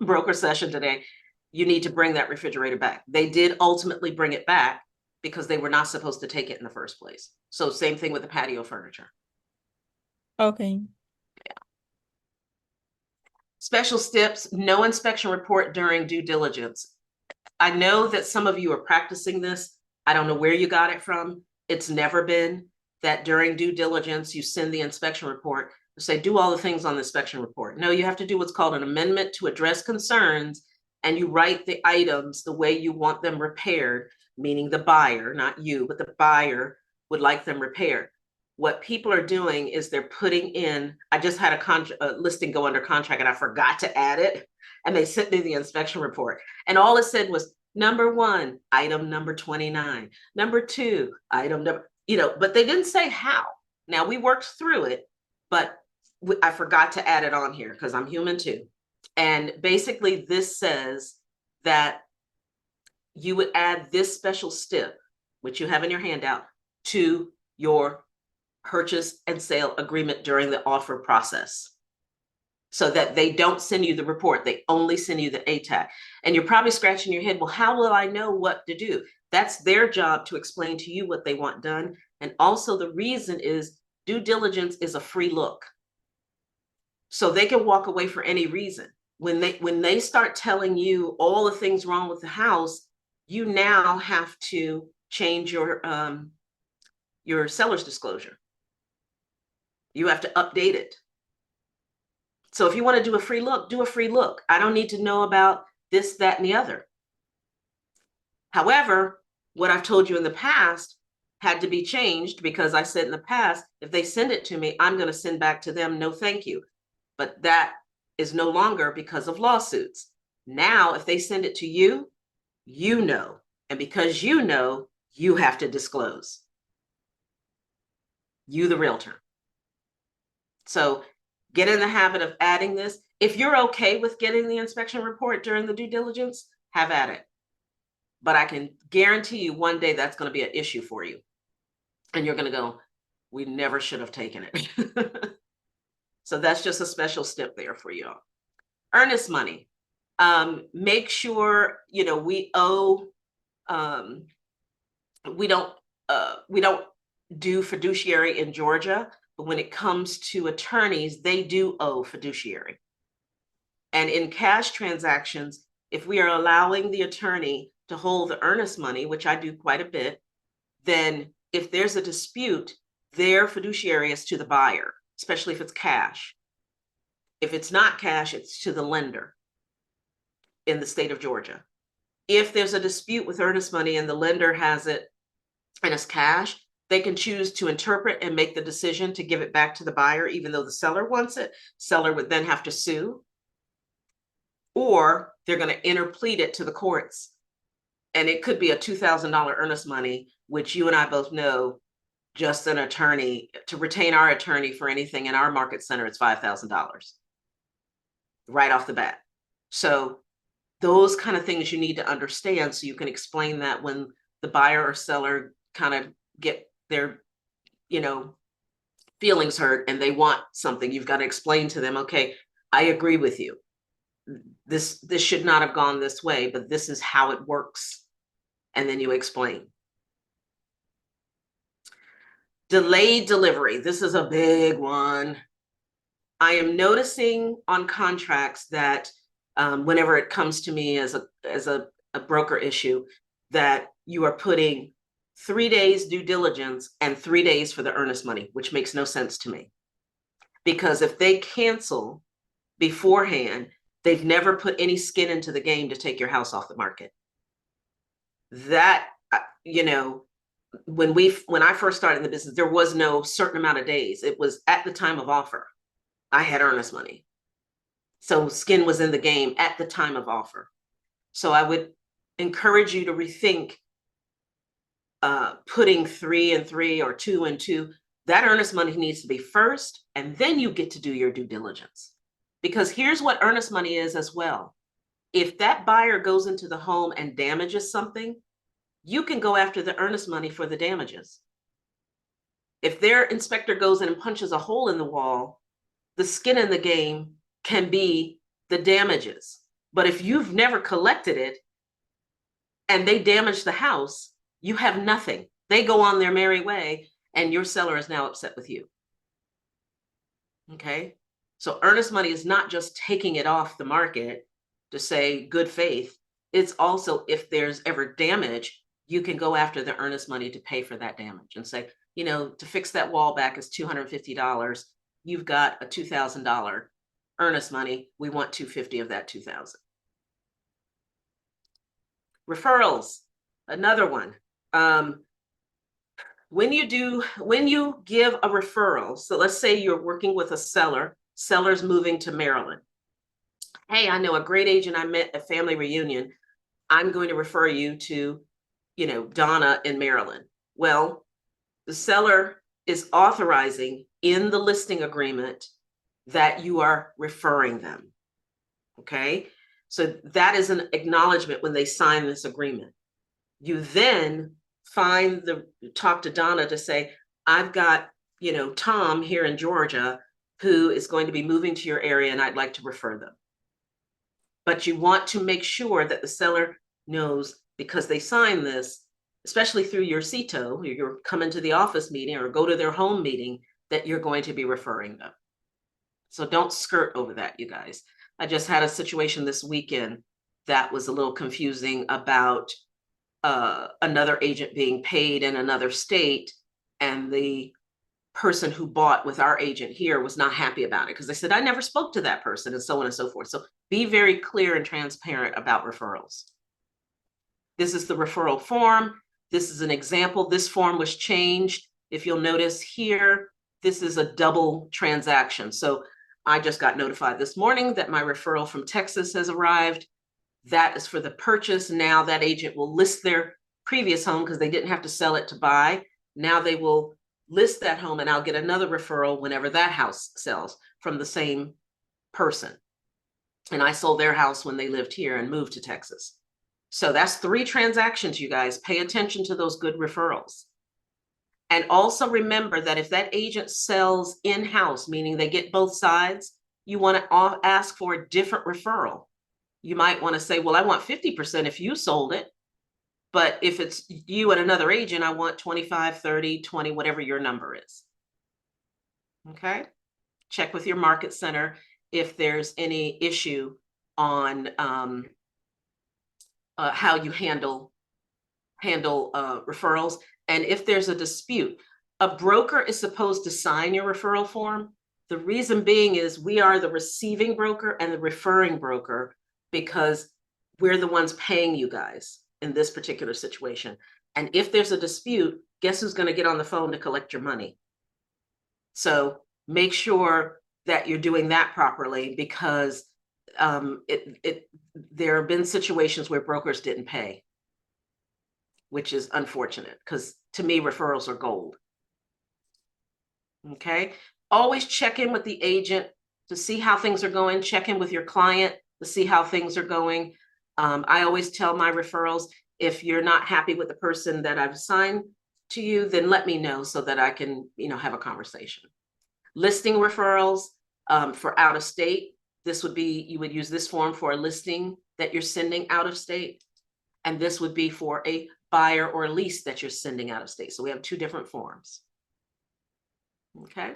broker session today? You need to bring that refrigerator back. They did ultimately bring it back, because they were not supposed to take it in the first place. So same thing with the patio furniture. Okay. Yeah. Special steps, no inspection report during due diligence. I know that some of you are practicing this. I don't know where you got it from. It's never been that during due diligence, you send the inspection report, say, do all the things on the inspection report. No, you have to do what's called an amendment to address concerns, and you write the items the way you want them repaired, meaning the buyer, not you, but the buyer would like them repaired. What people are doing is they're putting in, I just had a listing go under contract, and I forgot to add it, and they sent me the inspection report, and all it said was number 1, item number 29, number 2, item number, you know, but they didn't say how. Now we worked through it, but I forgot to add it on here because I'm human too. And basically this says that you would add this special step, which you have in your handout, to your purchase and sale agreement during the offer process, so that they don't send you the report. They only send you the ATAC. And you're probably scratching your head, well, how will I know what to do? That's their job to explain to you what they want done. And also the reason is due diligence is a free look. So they can walk away for any reason. When they start telling you all the things wrong with the house, you now have to change your seller's disclosure. You have to update it. So if you want to do a free look, do a free look. I don't need to know about this, that, and the other. However, what I've told you in the past had to be changed, because I said in the past, if they send it to me, I'm going to send back to them, no, thank you. But that is no longer because of lawsuits. Now, if they send it to you, you know, and because you know, you have to disclose. You, the realtor. So get in the habit of adding this. If you're okay with getting the inspection report during the due diligence, have at it. But I can guarantee you one day that's going to be an issue for you. And you're going to go, we never should have taken it. So that's just a special step there for you all. Earnest money. Make sure, you know, we owe, we don't do fiduciary in Georgia, but when it comes to attorneys, they do owe fiduciary. And in cash transactions, if we are allowing the attorney to hold the earnest money, which I do quite a bit, then if there's a dispute, their fiduciary is to the buyer, especially if it's cash. If it's not cash, it's to the lender in the state of Georgia. If there's a dispute with earnest money and the lender has it and it's cash, they can choose to interpret and make the decision to give it back to the buyer, even though the seller wants it. Seller would then have to sue, or they're going to interplead it to the courts. And it could be a $2,000 earnest money, which you and I both know, just an attorney, to retain our attorney for anything in our market center, it's $5,000 right off the bat. So those kind of things you need to understand so you can explain that when the buyer or seller kind of get their, you know, feelings hurt and they want something, you've got to explain to them, okay, I agree with you. This should not have gone this way, but this is how it works. And then you explain. Delayed delivery. This is a big one. I am noticing on contracts that whenever it comes to me as a broker issue, that you are putting 3 days due diligence and 3 days for the earnest money, which makes no sense to me. Because if they cancel beforehand, they've never put any skin into the game to take your house off the market. That, you know, when I first started in the business, there was no certain amount of days. It was at the time of offer. I had earnest money. So skin was in the game at the time of offer. So I would encourage you to rethink putting 3 and 3 or 2 and 2. That earnest money needs to be first, and then you get to do your due diligence. Because here's what earnest money is as well. If that buyer goes into the home and damages something, you can go after the earnest money for the damages. If their inspector goes in and punches a hole in the wall, the skin in the game can be the damages. But if you've never collected it and they damage the house, you have nothing. They go on their merry way and your seller is now upset with you. Okay? So earnest money is not just taking it off the market to say good faith. It's also, if there's ever damage, you can go after the earnest money to pay for that damage and say, you know, to fix that wall back is $250. You've got a $2,000 earnest money. We want $250 of that $2,000. Referrals, another one. When you give a referral, so let's say you're working with a seller's moving to Maryland. Hey, I know a great agent I met at family reunion. I'm going to refer you to, you know, Donna in Maryland. Well, the seller is authorizing in the listing agreement that you are referring them. Okay, so that is an acknowledgement when they sign this agreement. You then talk to Donna to say, I've got, you know, Tom here in Georgia who is going to be moving to your area and I'd like to refer them. But you want to make sure that the seller knows, because they sign this, especially through your CTO, you're coming to the office meeting or go to their home meeting, that you're going to be referring them. So don't skirt over that, you guys. I just had a situation this weekend that was a little confusing about another agent being paid in another state, and the person who bought with our agent here was not happy about it because they said, I never spoke to that person, and so on and so forth. So be very clear and transparent about referrals. This is the referral form. This is an example. This form was changed. If you'll notice here, this is a double transaction. So I just got notified this morning that my referral from Texas has arrived. That is for the purchase. Now that agent will list their previous home because they didn't have to sell it to buy. Now they will list that home, and I'll get another referral whenever that house sells from the same person. And I sold their house when they lived here and moved to Texas. So that's 3 transactions, you guys. Pay attention to those good referrals. And also remember that if that agent sells in-house, meaning they get both sides, you want to ask for a different referral. You might want to say, well, I want 50% if you sold it. But if it's you and another agent, I want 25, 30, 20, whatever your number is. Okay. Check with your market center if there's any issue on how you handle referrals. And if there's a dispute, a broker is supposed to sign your referral form. The reason being is we are the receiving broker and the referring broker, because we're the ones paying you guys in this particular situation. And if there's a dispute, guess who's going to get on the phone to collect your money? So make sure that you're doing that properly, because there have been situations where brokers didn't pay, which is unfortunate, because to me, referrals are gold. Okay. Always check in with the agent to see how things are going. Check in with your client to see how things are going. I always tell my referrals, if you're not happy with the person that I've assigned to you, then let me know so that I can, have a conversation. Listing referrals for out of state. This would be, you would use this form for a listing that you're sending out of state. And this would be for a buyer or lease that you're sending out of state. So we have 2 different forms. Okay.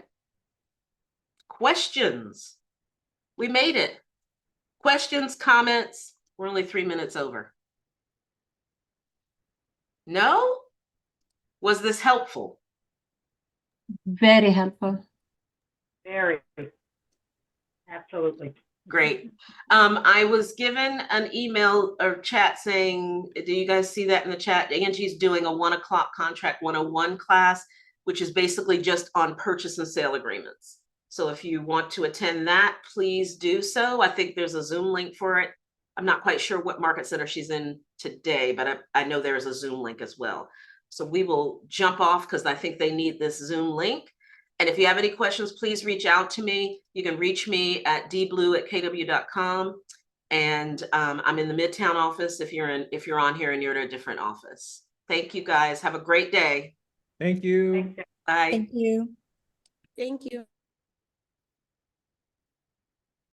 Questions? We made it. Questions, comments? We're only 3 minutes over. No? Was this helpful? Very helpful. Very. Absolutely. Great. I was given an email or chat saying, do you guys see that in the chat? Angie's doing a 1 o'clock contract 101 class, which is basically just on purchase and sale agreements. So if you want to attend that, please do so. I think there's a Zoom link for it. I'm not quite sure what market center she's in today, but I know there's a Zoom link as well. So we will jump off because I think they need this Zoom link. And if you have any questions, please reach out to me. You can reach me at dblue@kw.com. And I'm in the Midtown office if you're on here and you're in a different office. Thank you guys. Have a great day. Thank you. Thanks. Bye. Thank you. Thank you.